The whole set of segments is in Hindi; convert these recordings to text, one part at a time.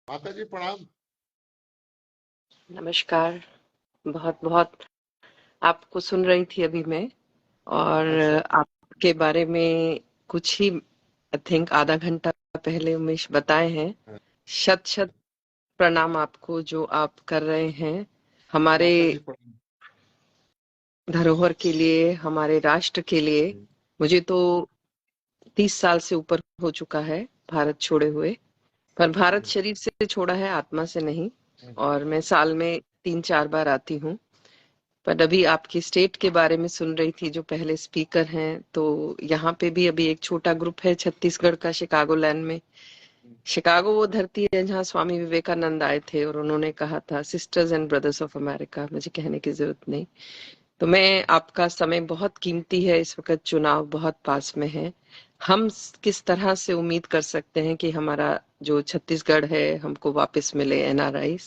माता जी प्रणाम। नमस्कार। बहुत बहुत आपको सुन रही थी अभी मैं। और अच्छा। आपके बारे में कुछ ही आई थिंक आधा घंटा पहले उमेश बताए हैं। हाँ, शत शत प्रणाम आपको जो आप कर रहे हैं हमारे माता जी प्रणाम। धरोहर के लिए, हमारे राष्ट्र के लिए। हम्म, मुझे तो 30 साल से ऊपर हो चुका है भारत छोड़े हुए, पर भारत हम्म, शरीर से छोड़ा है, आत्मा से नहीं। हम्म, और मैं साल में 3-4 बार आती हूँ। पर अभी आपकी स्टेट के बारे में सुन रही थी, जो पहले स्पीकर हैं, तो यहाँ पे भी अभी एक छोटा ग्रुप है छत्तीसगढ़ का, शिकागो लैंड में। हम्म, शिकागो वो धरती है जहाँ स्वामी विवेकानंद आए थे और उन्होंने कहा था sisters and brothers of America. मुझे कहने की जरूरत नहीं। तो मैं, आपका समय बहुत कीमती है, इस वक्त चुनाव बहुत पास में है। हम किस तरह से उम्मीद कर सकते हैं कि हमारा जो छत्तीसगढ़ है हमको वापस मिले, एनआरआई।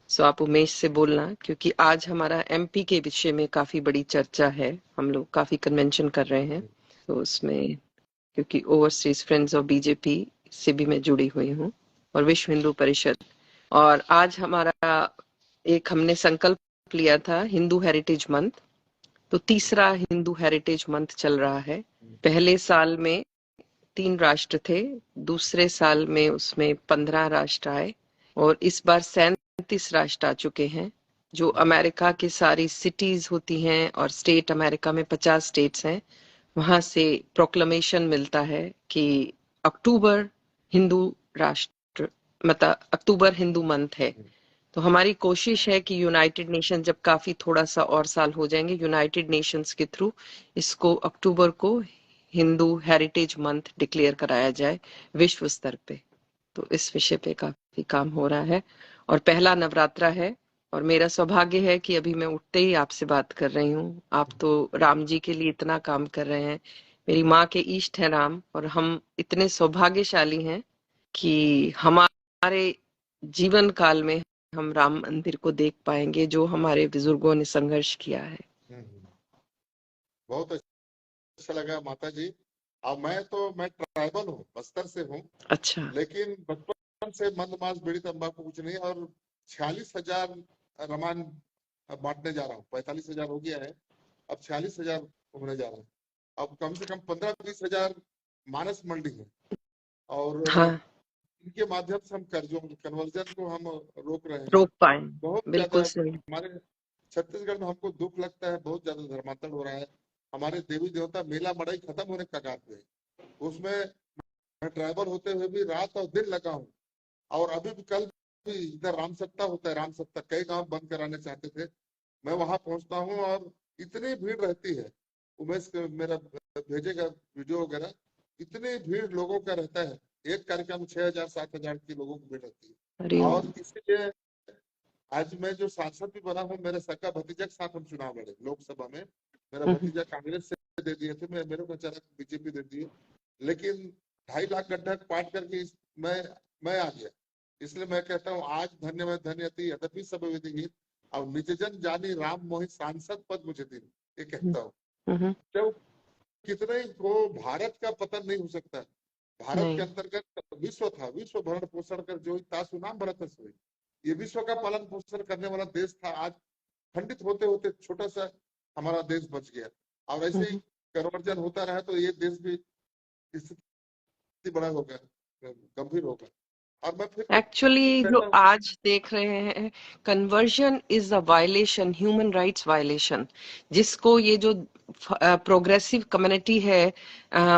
सो आप उमेश से बोलना, क्योंकि आज हमारा एमपी के विषय में काफी बड़ी चर्चा है। हम लोग काफी कन्वेंशन कर रहे हैं, तो उसमें क्योंकि ओवरसीज फ्रेंड्स ऑफ बीजेपी से भी मैं जुड़ी हुई हूँ, और विश्व हिंदू परिषद। और आज हमारा एक हमने संकल्प लिया था, हिंदू हेरिटेज मंथ। तो तीसरा हिंदू हेरिटेज मंथ चल रहा है। पहले साल में 3 राष्ट्र थे, दूसरे साल में उसमें 15 राष्ट्र आए, और इस बार 37 राष्ट्र आ चुके हैं। जो अमेरिका की सारी सिटीज होती हैं, और स्टेट अमेरिका में 50 स्टेट्स हैं, वहां से प्रोक्लेमेशन मिलता है कि अक्टूबर हिंदू राष्ट्र, मतलब अक्टूबर हिंदू मंथ है। तो हमारी कोशिश है कि यूनाइटेड नेशन, जब काफी थोड़ा सा और साल हो जाएंगे, यूनाइटेड नेशंस के थ्रू इसको अक्टूबर को हिंदू हेरिटेज मंथ डिक्लेयर कराया जाए विश्व स्तर पे। तो इस विषय पे काफी काम हो रहा है, और पहला नवरात्रा है। और मेरा सौभाग्य है कि अभी मैं उठते ही आपसे बात कर रही हूँ। आप तो राम जी के लिए इतना काम कर रहे हैं। मेरी माँ के इष्ट है राम, और हम इतने सौभाग्यशाली हैं कि हमारे जीवन काल में हम राम मंदिर को देख पाएंगे, जो हमारे बुजुर्गों ने संघर्ष किया है। हम्म। बहुत अच्छा लगा माता जी। अब मैं ट्राइबल हूँ, बस्तर से हूँ। अच्छा। लेकिन बचपन से मंद मांस बीड़ी तंबाकू कुछ नहीं। और 46,000 रमान बांटने जा रहा हूँ। 45,000 हो गया है, अब 46,000 होने जा रहा है। अब कम से कम 15-20 हजार मानस मंडी है। और हाँ, इनके माध्यम से हम कर्जों कन्वर्जन को हम रोक रहे हैं। रोक पाए। बहुत ज्यादा बिल्कुल सही। हमारे छत्तीसगढ़ में हमको दुख लगता है, बहुत ज्यादा धर्मांतरण हो रहा है। हमारे देवी देवता मेला मड़ई खत्म होने के कगार पे है। उसमें मैं ट्राइबल होते हुए भी रात और दिन लगा हूँ। और अभी भी कल भी इधर राम सप्ताह होता है। राम सप्ताह कई गांव बंद कराने चाहते थे, मैं वहां पहुंचता हूँ और इतनी भीड़ रहती है। उमेश मेरा भेजेगा वीडियो वगैरह। इतनी भीड़ लोगों का रहता है, एक कार्यक्रम में 6,000-7,000 की लोगों की भीड़ रहती अरे है। और इसीलिए आज मैं जो सांसद भी बना हूँ, मेरे सका भतीजा के साथ हम चुनाव लड़े लोकसभा में। मेरा हम्म, भतीजा कांग्रेस से दे दिए थे, मैं मेरे को अचानक बीजेपी दे दी। लेकिन 2.5 लाख गड्ढा पाट करके मैं आ गया। इसलिए मैं कहता हूँ आज धन्य में धन्य थी यद्यपि सब विधि। और निज जन जानी राम मोहि सांसद पद मुझे दी, ये हम्म, कहता हूँ। हम्म, तो कितने को भारत का पतन नहीं हो सकता। भारत के नहीं। अंतर्गत विश्व था, विश्व भरण पोषण कर जो तासु नाम भरत सोई। ये विश्व का पालन पोषण करने वाला देश था, आज खंडित होते होते छोटा सा हमारा देश बच गया। और ऐसे ही हम्म। कन्वर्जन होता रहा तो ये देश भी स्थिति बड़ा होगा, गंभीर होगा। और मैं फिर एक्चुअली जो कहता हूँ। आज देख रहे हैं, conversion is a violation, human rights violation, जिसको ये जो प्रोग्रेसिव कम्युनिटी है,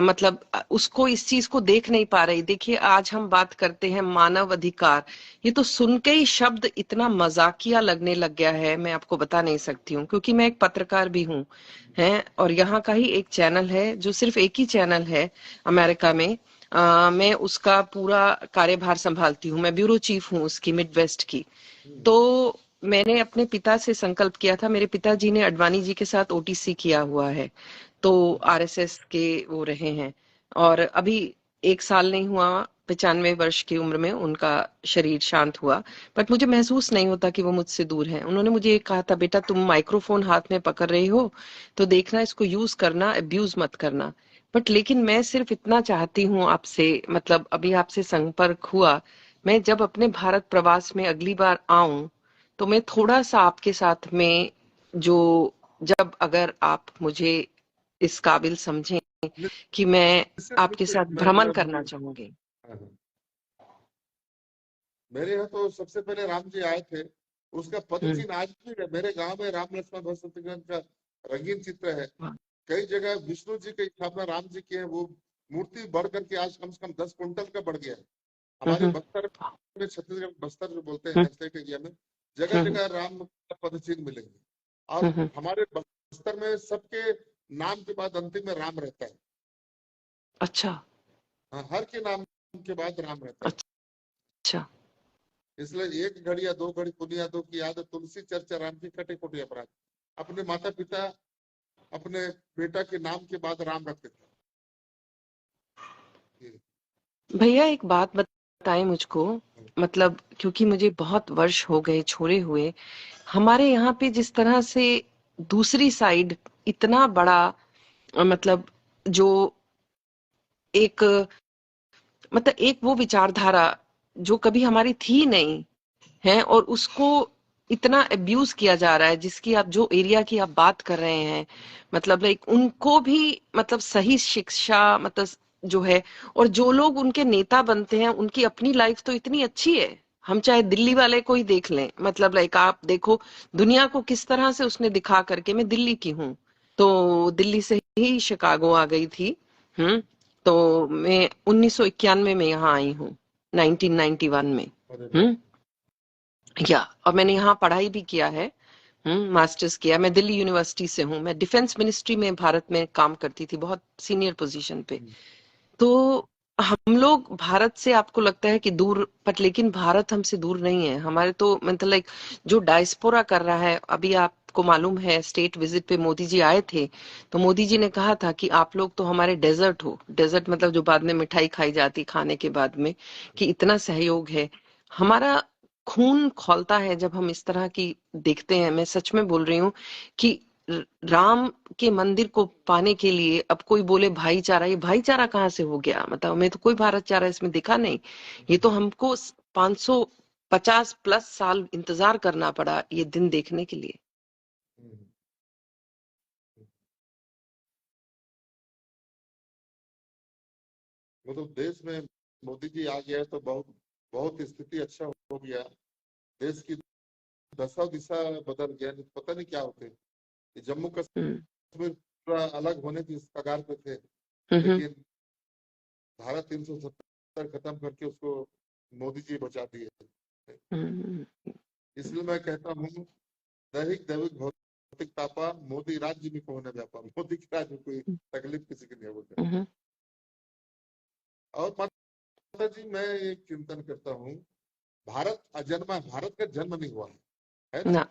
मतलब उसको इस चीज को देख नहीं पा रही। देखिए, आज हम बात करते हैं मानव अधिकार, ये तो सुन के ही शब्द इतना मजाकिया लगने लग गया है, मैं आपको बता नहीं सकती हूँ, क्योंकि मैं एक पत्रकार भी हूँ, हैं, और यहाँ का ही एक चैनल है, जो सिर्फ एक ही चैनल है अमेरिका में। मैं उसका पूरा कार्यभार संभालती हूँ, मैं ब्यूरो चीफ हूँ उसकी, मिड वेस्ट की। तो मैंने अपने पिता से संकल्प किया था, मेरे पिताजी ने अडवाणी जी के साथ ओटीसी किया हुआ है, तो आरएसएस के वो रहे हैं। और अभी 1 साल नहीं हुआ, 95 वर्ष की उम्र में उनका शरीर शांत हुआ। बट मुझे महसूस नहीं होता कि वो मुझसे दूर हैं। उन्होंने मुझे ये कहा था, बेटा तुम माइक्रोफोन हाथ में पकड़ रही हो, तो देखना, इसको यूज करना, अब्यूज मत करना। बट लेकिन मैं सिर्फ इतना चाहती हूँ आपसे, मतलब अभी आपसे संपर्क हुआ, मैं जब अपने भारत प्रवास में अगली बार आऊं तो मैं थोड़ा सा आपके साथ में जो जब अगर आप मुझे इस काबिल समझें कि मैं निश्चित आपके निश्चित साथ मैं भ्रमण मैं करना बोलूँ। चाहूंगी। हाँ, हाँ। मेरे यहाँ तो सबसे पहले राम जी आए थे, उसका पद हम्म। चिन्ह आज भी है मेरे गांव में। राम लक्ष्मण भरत शत्रुघ्न का रंगीन चित्र है। वाह। कई जगह विष्णु जी की स्थापना राम जी की है, वो मूर्ति बढ़ करके आज कम से कम 10 क्विंटल का बढ़ गया है। हमारे हम्म। बस्तर में, छत्तीसगढ़ बस्तर जो बोलते हैं हम्म। नेशनल एरिया में, जगह हम्म। जगह राम का पद चिन्ह मिलेंगे। और हम्म। हमारे बस्तर में सबके नाम के बाद अंतिम में राम रहता है। अच्छा। हाँ, हर के नाम के बाद राम रहता है। अच्छा। इसलिए एक घड़ी या दो घड़ी पुनिया दो की याद तुलसी चर्चा राम की कटे कोटि अपराध। अपने माता पिता अपने बेटा के नाम के बाद राम रखते थे। भैया एक बात बताएं मुझको, मतलब क्योंकि मुझे बहुत वर्ष हो गए छोड़े हुए, हमारे यहाँ पे जिस तरह से दूसरी साइड इतना बड़ा मतलब जो एक मतलब एक वो विचारधारा जो कभी हमारी थी नहीं है और उसको इतना अब्यूज किया जा रहा है, जिसकी आप जो एरिया की आप बात कर रहे हैं, मतलब लाइक उनको भी मतलब सही शिक्षा मतलब जो है, और जो लोग उनके नेता बनते हैं उनकी अपनी लाइफ तो इतनी अच्छी है। हम चाहे दिल्ली वाले को ही देख लें, मतलब लाइक आप देखो दुनिया को किस तरह से उसने दिखा करके। मैं दिल्ली की हूँ, तो दिल्ली से ही शिकागो आ गई थी। हम्म। तो मैं 1991 में यहाँ आई हूँ, 1991 में। अरे बाप। हम्म। या और मैंने यहाँ पढ़ाई भी किया है। मास्टर्स किया। मैं दिल्ली यूनिवर्सिटी से हूँ। मैं डिफेंस मिनिस्ट्री में भारत में काम करती थी, बहुत सीनियर पोजीशन पे। तो हम लोग भारत से आपको लगता है कि दूर, बट लेकिन भारत हमसे दूर नहीं है। हमारे तो मतलब लाइक जो डायस्पोरा कर रहा है, अभी आपको मालूम है स्टेट विजिट पे मोदी जी आए थे, तो मोदी जी ने कहा था कि आप लोग तो हमारे डेजर्ट हो। डेजर्ट मतलब जो बाद में मिठाई खाई जाती खाने के बाद में, कि इतना सहयोग है। हमारा खून खौलता है जब हम इस तरह की देखते हैं। मैं सच में बोल रही हूँ कि राम के मंदिर को पाने के लिए अब कोई बोले भाईचारा, ये भाईचारा कहाँ से हो गया? मतलब हमें तो कोई भाईचारा इसमें दिखा नहीं। ये तो हमको 550 प्लस साल इंतजार करना पड़ा ये दिन देखने के लिए। मतलब देश में मोदी जी आ गया तो बहुत बहुत स्थिति अच्छा हो गया। देश की दशा दिशा बदल गया, नहीं तो पता नहीं क्या होते। ये जम्मू हम्म। कश्मीर पूरा अलग होने की कगार पे थे, हम्म। लेकिन धारा 370 खत्म करके उसको मोदी जी बचा दिए। हम्म। इसलिए मैं कहता हूँ, दैहिक दैविक भौतिक तापा मोदी राज्य में कौन है व्यापा। मोदी के राज्य में कोई तकलीफ किसी की नहीं होगी। हम्म। और माता जी, मैं एक चिंतन करता हूँ, भारत अजन्मा है, भारत का जन्म नहीं हुआ है ना। ना।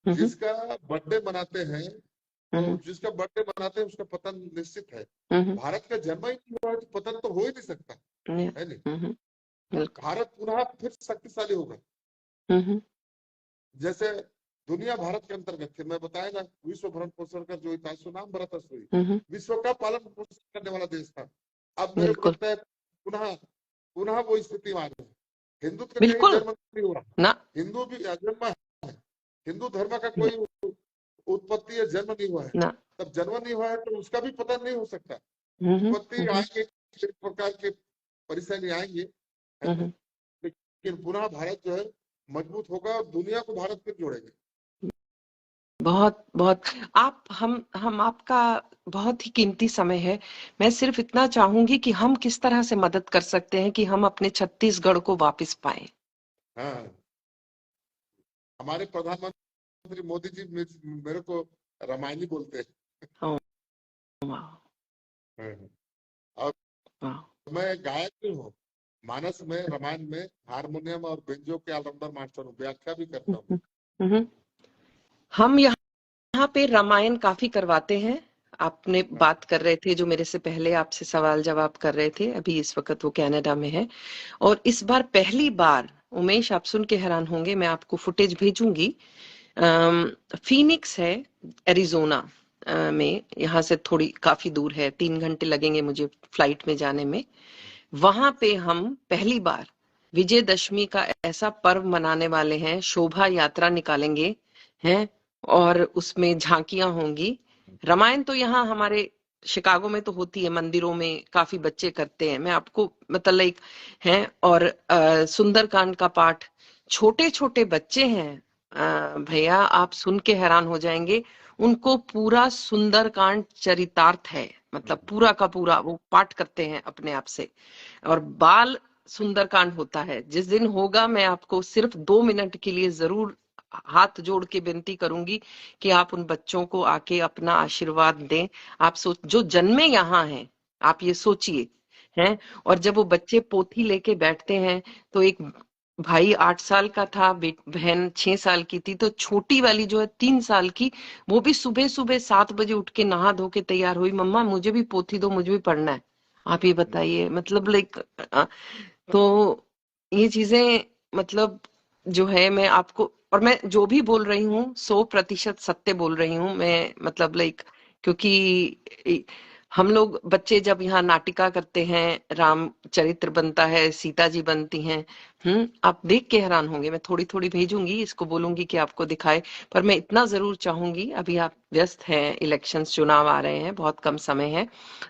हम्म। जिसका बर्थडे मनाते हैं, तो हम्म। जिसका बर्थडे मनाते हैं उसका पतन निश्चित है। हम्म। भारत का जन्म ही नहीं हुआ है, तो पतन तो हो ही नहीं सकता, है नहीं। हम्म। बिल्कुल। भारत पुनः फिर शक्तिशाली होगा। हम्म। जैसे दुनिया भारत के अंतर्गत थी, मैं बताया ना, विश्व भरण पोषण का जो था सुनाम भारत हुई, हम्म। विश्व का पालन पोषण करने वाला देश था। अब मेरे को बिल्कुल। लगता है पुनः पुनः वो स्थिति में आ गई। हिंदुत्व का कहीं बिल्कुल। जन्म नहीं हुआ। ना। हिंदू भी अजन्मा है। हिंदू धर्म का कोई उत्पत्ति या जन्म नहीं हुआ है। ना। तब जन्म नहीं हुआ है तो उसका भी पता नहीं हो सकता। हम्म। उत्पत्ति आएंगे, किस प्रकार के परेशानी आएंगे, है ना। हम्म। लेकिन पुनः भारत जो है मजबूत होगा और दुनिया को भारत फिर जोड़ेंगे। बहुत बहुत आप हम आपका बहुत ही कीमती समय है। मैं सिर्फ इतना चाहूंगी कि हम किस तरह से मदद कर सकते हैं कि हम अपने छत्तीसगढ़ को वापस पाएं। हाँ, हमारे प्रधानमंत्री मोदी जी मेरे को रामायणी बोलते हाँ। वाह। हैं। और वाह। मैं गायक भी हूँ। मानस में, रामायण में हारमोनियम और बेंजो के ऑलराउंडर मास्टर हूँ, व्याख्या भी करता हूँ। हम्म। हम यहाँ पे रामायण काफी करवाते हैं। आपने हाँ, बात कर रहे थे, जो मेरे से पहले आपसे सवाल जवाब कर रहे थे, अभी इस वक्त वो कनाडा में है। और इस बार पहली बार, उमेश आप सुन के हैरान होंगे, मैं आपको फुटेज भेजूंगी। फीनिक्स है, एरिजोना में, यहाँ से थोड़ी काफी दूर है, 3 घंटे लगेंगे मुझे फ्लाइट में जाने में। वहां पे हम पहली बार विजयदशमी का ऐसा पर्व मनाने वाले हैं, शोभा यात्रा निकालेंगे हैं, और उसमें झांकियां होंगी। रामायण तो यहाँ हमारे शिकागो में तो होती है, मंदिरों में काफी बच्चे करते हैं, मैं आपको मतलब लाइक है। और सुंदरकांड का पाठ, छोटे छोटे बच्चे हैं भैया, आप सुन के हैरान हो जाएंगे। उनको पूरा सुंदरकांड चरितार्थ है, मतलब पूरा का पूरा वो पाठ करते हैं अपने आप से। और बाल सुंदरकांड होता है जिस दिन होगा, मैं आपको सिर्फ 2 मिनट के लिए जरूर हाथ जोड़ के विनती करूंगी कि आप उन बच्चों को आके अपना आशीर्वाद दें। आप सोच, जो जन्मे यहाँ हैं, आप ये सोचिए हैं। और जब वो बच्चे पोथी लेके बैठते हैं, तो एक भाई 8 साल का था, बहन 6 साल की थी, तो छोटी वाली जो है 3 साल की, वो भी सुबह सुबह 7 बजे उठ के नहा धो के तैयार हुई, मम्मा मुझे भी पोथी दो, मुझे भी पढ़ना है। आप ये बताइए, मतलब लाइक, तो ये चीजें, मतलब जो है, मैं आपको, और मैं जो भी बोल रही हूँ 100% सत्य बोल रही हूँ मैं, मतलब लाइक, क्योंकि हम लोग बच्चे जब यहाँ नाटिका करते हैं, राम चरित्र बनता है, सीता जी बनती हैं, आप देख के हैरान होंगे। मैं थोड़ी थोड़ी भेजूंगी, इसको बोलूंगी कि आपको दिखाए। पर मैं इतना जरूर चाहूंगी, अभी आप व्यस्त हैं, इलेक्शंस चुनाव आ रहे हैं, बहुत कम समय है,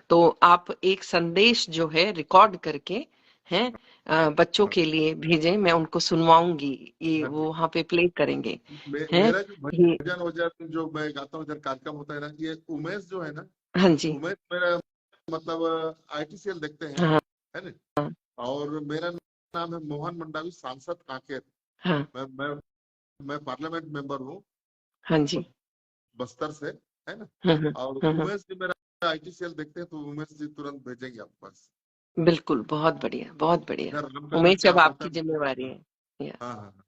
तो आप एक संदेश जो है रिकॉर्ड करके हैं बच्चों हाँ, के लिए भेजें, मैं उनको सुनवाऊंगी, ये मैं वो वहां पे प्ले करेंगे हैं मेरा जो ये। भजन वजन जो मैं गाता हूँ, जब कार्यक्रम होता है ना, ये उमेश जो है ना, हाँ जी। उमेश मेरा मतलब आईटीसीएल देखते हैं, हाँ है ना। और मेरा नाम है मोहन मंडावी, सांसद कांकेर। हाँ मैं मैं मैं पार्लियामेंट मेंबर हूँ, हाँ जी। बस्तर से, है ना। हम्म और हम्म उमेश जी मेरा आईटीसीएल देखते हैं, तो उमेश जी तुरंत भेजेंगे आपके पास। बिल्कुल, बहुत बढ़िया, बहुत बढ़िया। इधर रामनगर उमेश, क्या अब होता आपकी है। जिम्मेवारी है। या, हाँ हाँ हाँ।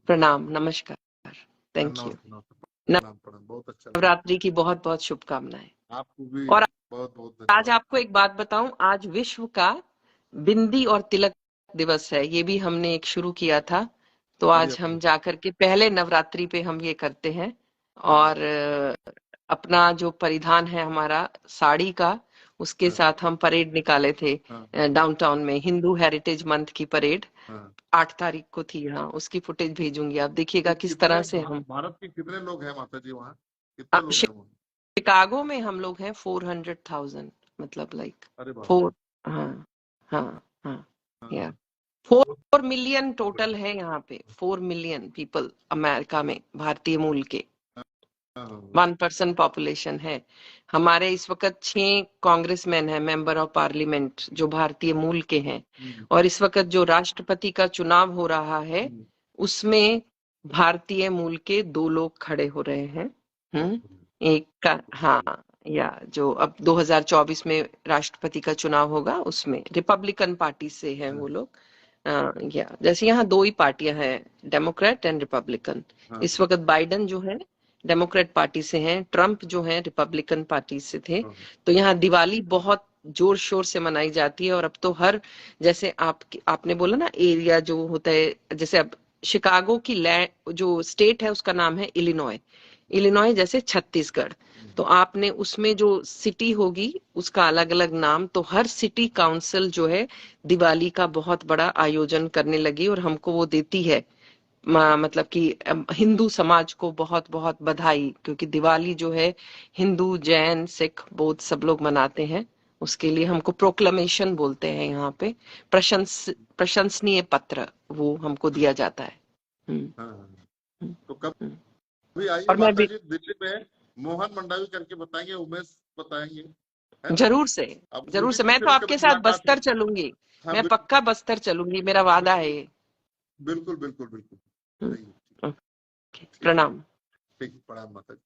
प्रणाम, नमस्कार, थैंक यू। नमस्ते नमस्ते, प्रणाम प्रणाम, बहुत अच्छा लगा। नवरात्रि की बहुत बहुत शुभकामनाएं। आपको भी और बहुत बहुत आज धन्यवाद। आपको एक बात बताऊं, आज विश्व का बिंदी और तिलक दिवस है, ये भी हमने एक शुरू किया था। तो बढ़िया आज हम बढ़िया। जाकर के पहले नवरात्रि पे हम ये करते हैं। हाँ और अपना जो परिधान है हमारा साड़ी का, उसके हाँ साथ हम परेड निकाले थे हाँ डाउनटाउन में, हिंदू हेरिटेज मंथ की परेड हाँ। 8 तारीख को थी। हाँ, उसकी फुटेज भेजूंगी, आप देखिएगा किस कितने तरह से हम। भारत के कितने लोग हैं माता जी वहाँ, कितने लोग हैं वहाँ। शिकागो में हम लोग हैं 400,000, मतलब लाइक अरे बाप रे। 4। हाँ हाँ हाँ। या हाँ, 4 मिलियन टोटल है यहाँ पे, 4 मिलियन पीपल अमेरिका में, भारतीय मूल के। हाँ, हाँ, 1% पॉपुलेशन है। हमारे इस वक्त 6 कांग्रेसमैन हैं, मेंबर ऑफ पार्लियामेंट, जो भारतीय मूल के हैं। हम्म, और इस वक्त जो राष्ट्रपति का चुनाव हो रहा है, हम्म, उसमें भारतीय मूल के 2 लोग खड़े हो रहे हैं। बहुत हम्म। बढ़िया, एक का, बहुत बढ़िया। हाँ, या जो अब 2024 में राष्ट्रपति का चुनाव होगा, उसमें रिपब्लिकन पार्टी से हैं हाँ वो लोग। या जैसे यहाँ 2 ही पार्टियां हैं, डेमोक्रेट एंड रिपब्लिकन। हाँ इस वक्त बाइडेन जो है डेमोक्रेट पार्टी से हैं, ट्रम्प जो है रिपब्लिकन पार्टी से थे। हाँ तो यहाँ दिवाली बहुत जोर शोर से मनाई जाती है। और अब तो हर, जैसे आपने बोला ना एरिया जो होता है, जैसे अब शिकागो की लैंड जो स्टेट है उसका नाम है इलिनॉय। इलिनॉय जैसे छत्तीसगढ़, तो आपने उसमें जो सिटी होगी उसका अलग अलग नाम, तो हर सिटी काउंसिल जो है दिवाली का बहुत बड़ा आयोजन करने लगी, और हमको वो देती है मतलब कि हिंदू समाज को बहुत बहुत बधाई, क्योंकि दिवाली जो है हिंदू जैन सिख बौद्ध सब लोग मनाते हैं। उसके लिए हमको प्रोक्लेमेशन बोलते हैं यहाँ पे, प्रशंसनीय पत्र वो हमको दिया जाता है। हम्म, हाँ हाँ। हम्म, तो कभी हम्म। आइए और मैं माता भी जी दिल्ली में, मोहन मंडावी करके बताएंगे, उमेश बताएंगे, है ना। जरूर से, अब जरूर मुझे से, भी मैं तो फिर आपके कभी साथ मुलाकात बस्तर होगी। चलूंगी। हाँ मैं पक्का बस्तर चलूंगी, मेरा वादा है ये। बिल्कुल बिल्कुल बिल्कुल। हम्म, सही है। ओके, ठीक है। प्रणाम। ठीक, प्रणाम माता जी।